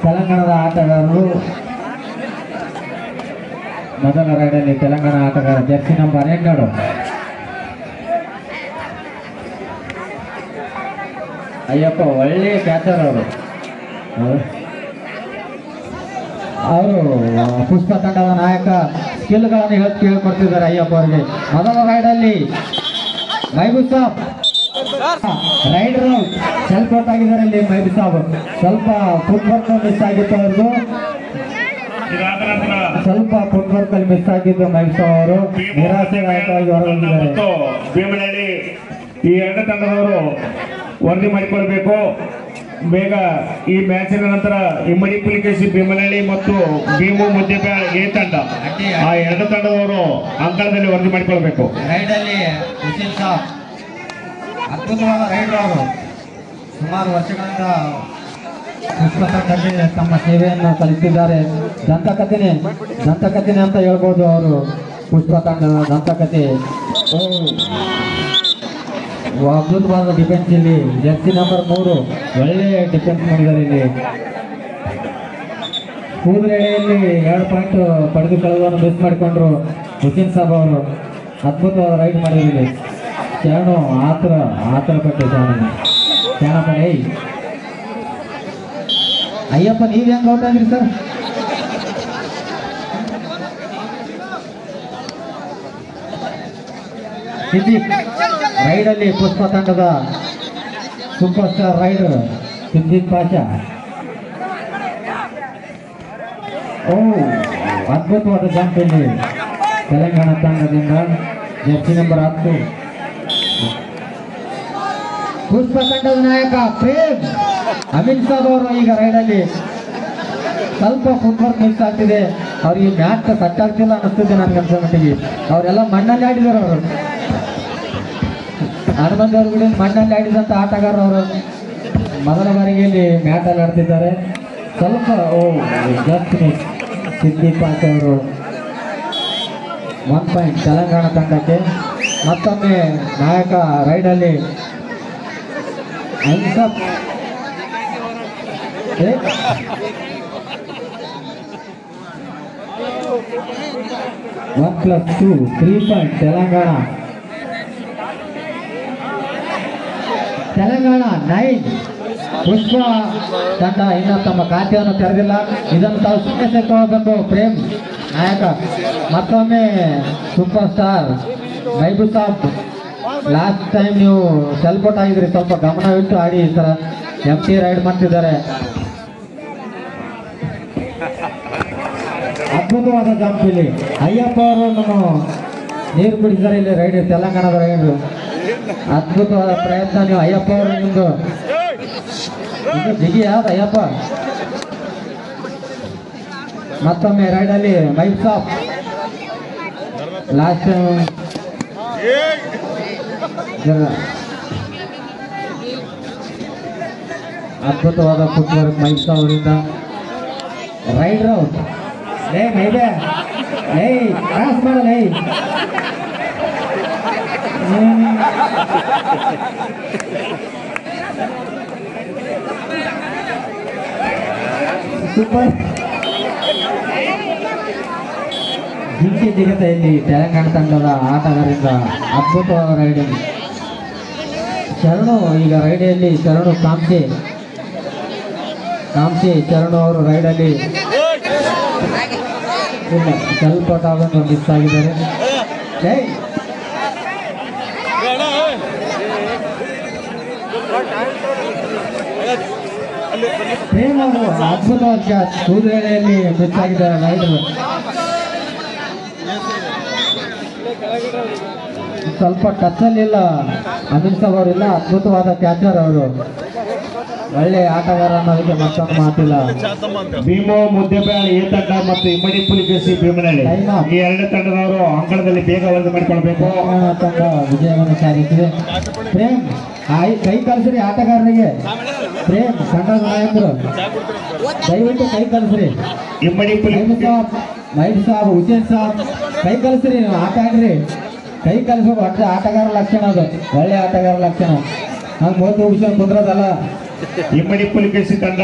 ತೆಲಂಗಾಣದ ಆಟಗಾರರು ಮೊದಲ ರೈಡಲ್ಲಿ ತೆಲಂಗಾಣ ಆಟಗಾರ ಜರ್ಸಿ ನಂಬರ್ 12 ಅಯ್ಯಪ್ಪ ಒಳ್ಳೆ ಕ್ಯಾಚರ್ ಅವರು ಪುಷ್ಪ ತಂಡದ ನಾಯಕ ಸ್ಕಿಲ್ಗಳನ್ನು ಹೇಳ್ಕೊಡ್ತಿದ್ದಾರೆ ಅಯ್ಯಪ್ಪ ಅವರಿಗೆ. ಮೊದಲ ರೈಡಲ್ಲಿ Mehboob Saab raider self out ಆಗಿದ್ದಾರೆ. ಇಲ್ಲಿ ಮೈಬೂಬ್ ಸಾಬ್ ಸ್ವಲ್ಪ ಫುಟ್ವರ್ಕ್ ಮಿಸ್ ಆಗಿತ್ತು ಅವ್ರದ್ದು, ಸ್ವಲ್ಪ ಫುಟ್ವರ್ಕ್ ಅಲ್ಲಿ ಮಿಸ್ ಆಗಿದ್ದು ಮೈಬೂಬ್ ಸಾಬ್ ಅವರು ನಿರಾಶೆದಾಯಕವಾಗಿ ಹೊರಬಂದಿದ್ದಾರೆ. ಭೀಮನಹಳ್ಳಿ ಈ ಎರಡು ತಂಡದವರು ವರದಿ ಮಾಡಿಕೊಳ್ಬೇಕು ಬೇಗ. ಈ ಮ್ಯಾಚಿನ ನಂತರ ಇಮ್ಮಡಿ ಪುಲಿಕೇಶಿ ಭೀಮನಹಳ್ಳಿ ಮತ್ತು ಭೀಮು ಮುದ್ದೆಬ್ಯಾಳ್ ಎ ತಂಡ, ಆ ಎರಡು ತಂಡದವರು ಅಂಕಣದಲ್ಲಿ ವರದಿ ಮಾಡಿಕೊಳ್ಬೇಕು. ರೈಡಲ್ಲಿ ಹುಸೇನ್ ಸಾಬ್ ಅದ್ಭುತವಾದ ರೈಡರ್ ಅವರು ಸುಮಾರು ವರ್ಷಗಳಿಂದ ಪುಷ್ಪ ತಂಡಕ್ಕೆ ತಮ್ಮ ಸೇವೆಯನ್ನು ಸಲ್ಲಿಸಿದ್ದಾರೆ. ದಂತಕಥೆ ಅಂತ ಹೇಳ್ಬೋದು ಅವರು. ಪುಷ್ಪ ತಂಡದ ದಂತಕಥೆ ಅದ್ಭುತವಾದ ಡಿಫೆನ್ಸ್. ಇಲ್ಲಿ ಜರ್ಸಿ ನಂಬರ್ 3 ಒಳ್ಳೆ ಡಿಫೆನ್ಸ್ ಮಾಡಿದ್ದಾರೆ. ಇಲ್ಲಿ ಕೂದಲೆಳೆಯಲ್ಲಿ 2 ಪಾಯಿಂಟ್ ಪಡೆದುಕೊಳ್ಳುವುದನ್ನು ಮಿಸ್ ಮಾಡಿಕೊಂಡ್ರು ಹುಸೇನ್ ಸಾಬ್ ಅವರು. ಅದ್ಭುತವಾದ ರೈಡ್ ಮಾಡಿದ್ರು. ಶರಣು ಆತರ ಪಟ್ಟೆ ಶರಣಪಡೆ. ಅಯ್ಯಪ್ಪ ನೀವು ಹೆಂಗ್ ಔಟ್ ಆಗ್ರಿ ಸರ್? ರೈಡಲ್ಲಿ ಪುಷ್ಪ ತಂಡದ super star raider Siddiq Pasha. ಅದ್ಭುತವಾದ ಜಂಪ್ ಇಲ್ಲಿ ತೆಲಂಗಾಣ ತಂಡದಿಂದ ಜರ್ಸಿ ನಂಬರ್ 10 ಪುಷ್ಪ ತಂಡದ ನಾಯಕ ಪ್ರೇಮ್ ಅಮಿನ್ ಸಾಬ್ ಅವರು. ಈಗ ರೈಡಲ್ಲಿ ಸ್ವಲ್ಪ ಫುಟ್ವರ್ಕ್ ಮಿಸ್ ಆಗ್ತಿದೆ ಅವ್ರಿಗೆ. ಮ್ಯಾಚ್ ಕಟ್ ಆಗ್ತಿಲ್ಲ ಅನ್ನಿಸ್ತಿದೆ ನನಗೆ ಅನ್ಸೋ ಮಟ್ಟಿಗೆ. ಅವರೆಲ್ಲ ಮಣ್ಣಲ್ಲಿ ಆಡಿದಾರೆ. ಅವರು ಹನುಮಂತ್ ಅವ್ರ ಕೂಡ ಮಣ್ಣಲ್ಲಿ ಆಡಿದಂಥ ಆಟಗಾರರು ಅವರು. ಮೊದಲ ಬಾರಿಗೆ ಇಲ್ಲಿ ಮ್ಯಾಟಲ್ಲಿ ಆಡ್ತಿದ್ದಾರೆ. ಸ್ವಲ್ಪ ಜಸ್ಟ್ ಮಿಸ್. ಸಿದ್ದಿಕ್ ಪಾಷಾ ಅವರು 1 ಪಾಯಿಂಟ್ ತೆಲಂಗಾಣ ತಂಡಕ್ಕೆ. ಮತ್ತೊಮ್ಮೆ ನಾಯಕ ರೈಡಲ್ಲಿ ಐನ್ಸಬ್ 1+2 3 ಪಾಯಿಂಟ್ ತೆಲಂಗಾಣ 9. ಪುಷ್ಪ ತಂಡ ಇನ್ನು ತಮ್ಮ ಖಾತೆಯನ್ನು ತೆರೆದಿಲ್ಲ. ಇದನ್ನು ತಾವು ಸುಮ್ಮನೆ ಸೇರ್ಕೋಬೇಕು. ಪ್ರೇಮ್ ನಾಯಕ ಮತ್ತೊಮ್ಮೆ super star Mehboob Saab. Last time ನೀವು ಸೆಲ್ಫ್ ಔಟ್ ಆಗಿದ್ರಿ, ಸ್ವಲ್ಪ ಗಮನವಿಟ್ಟು ಆಡಿ. ಈ ಥರ ಎಂಟಿ ರೈಡ್ ಮಾಡ್ತಿದ್ದಾರೆ. ಅದ್ಭುತವಾದ ಜಂಪ್ ಇಲ್ಲಿ ಅಯ್ಯಪ್ಪ ಅವರು ನೀರು ಕುಡಿಸಿದ್ದಾರೆ. ಇಲ್ಲಿ ರೈಡ್ ತೆಲಂಗಾಣದ ರೈಡರು. ಅದ್ಭುತವಾದ ಪ್ರಯತ್ನ. ನೀವು ಅಯ್ಯಪ್ಪ ಅವರು ನಿಮ್ದು ಜಿಗಿ ಯಾವ್ದು ಅಯ್ಯಪ್ಪ. ಮತ್ತೊಮ್ಮೆ ರೈಡಲ್ಲಿ ಮೈಬೂಬ್ ಸಾಬ್. ಲಾಸ್ಟ್ ಟೈಮ್ ಅದ್ಭುತವಾದ ಫುಟ್ವರ್ಕ್ ಮೈಬೂಬ್ ಸಾಬ್ ಅವರಿಂದ. Raider out. ಮೈಬೆ ಕ್ರಾಸ್ ಮಾಡಲ್ಲ. ಸೂಪರ್ ಜಿಂಕೆ ಜಿಗತೆಯಲ್ಲಿ ತೆಲಂಗಾಣ ತಂಡದ ಆಟಗಾರರಿಂದ ಅದ್ಭುತವಾದ ರೈಡಿಂಗ್. ಶರಣು ಈಗ ರೈಡಲ್ಲಿ ಶರಣು ಕಾಂಸೆ ಶರಣು ಅವರು ರೈಡಲ್ಲಿ ಇಲ್ಲ ಸ್ವಲ್ಪ ಟಾಗನ್ನು ಮಿಸ್ ಆಗಿದ್ದಾರೆ. ಪ್ರೇಮ್ ಅವರು ಅದ್ಭುತವಾದ ಕ್ಯಾಚ್ ಕೂದಲೆಯಲ್ಲಿ ಮಿಸ್ ಆಗಿದ್ದಾರೆ ರೈಡರ್. ಸ್ವಲ್ಪ ಟಚಲ್ಲಿಲ್ಲ ಅಮಿನ್ ಸಾಬ್ ಅವರಿಲ್ಲ. ಅದ್ಭುತವಾದ ಕ್ಯಾಚರ್ ಅವರು. ಒಳ್ಳೆ ಆಟಗಾರ ಅನ್ನೋದಕ್ಕೆ ಮತ್ತೊಂದು ಮಾತಿಲ್ಲ. ಭೀಮು ಮುದ್ದೆಬ್ಯಾಳ್ ಎ ತಂಡ ಮತ್ತು ಇಮ್ಮಡಿ ಪುಲಿಕೇಶಿ ಭೀಮನಹಳ್ಳಿ ಈ ಎರಡು ತಂಡದವರು ಅಂಕಣದಲ್ಲಿ ಬೇಗ ವರದಿ ಮಾಡಿಕೊಳ್ಬೇಕು. ತಂಡ ವಿಜಯವನ್ನು ಸಾಧಿಸಿದೆ. ಪ್ರೇಮ್ ಕೈ ಕಲಿಸ್ರಿ ಆಟಗಾರರಿಗೆ. ಪ್ರೇಮ್ ತಂಡದ ನಾಯಕರು ದಯವಿಟ್ಟು ಕೈ ಕಲಿಸ್ರಿ. ಇಮ್ಮಡಿ ಮೈಬೂಬ್ ಸಾಬ್ ಹುಸೇನ್ ಸಾಬ್ ಕೈ ಕಲಿಸ್ರಿ. ನೀವು ಆಟ ಆಡ್ರಿ. ಕೈ ಕಲಿಸ್ಬೇಕು. ಒಟ್ಟು ಆಟಗಾರ ಲಕ್ಷಣ ಅದು. ಒಳ್ಳೆ ಆಟಗಾರ ಲಕ್ಷಣ. ಹಂಗೆ ಮೊದಲು ಹುಷಾರ್ ಕುಂದ್ರದಲ್ಲ. ಇಮ್ಮಡಿ ಪುಲಿಕೇಶಿ ತಂಡ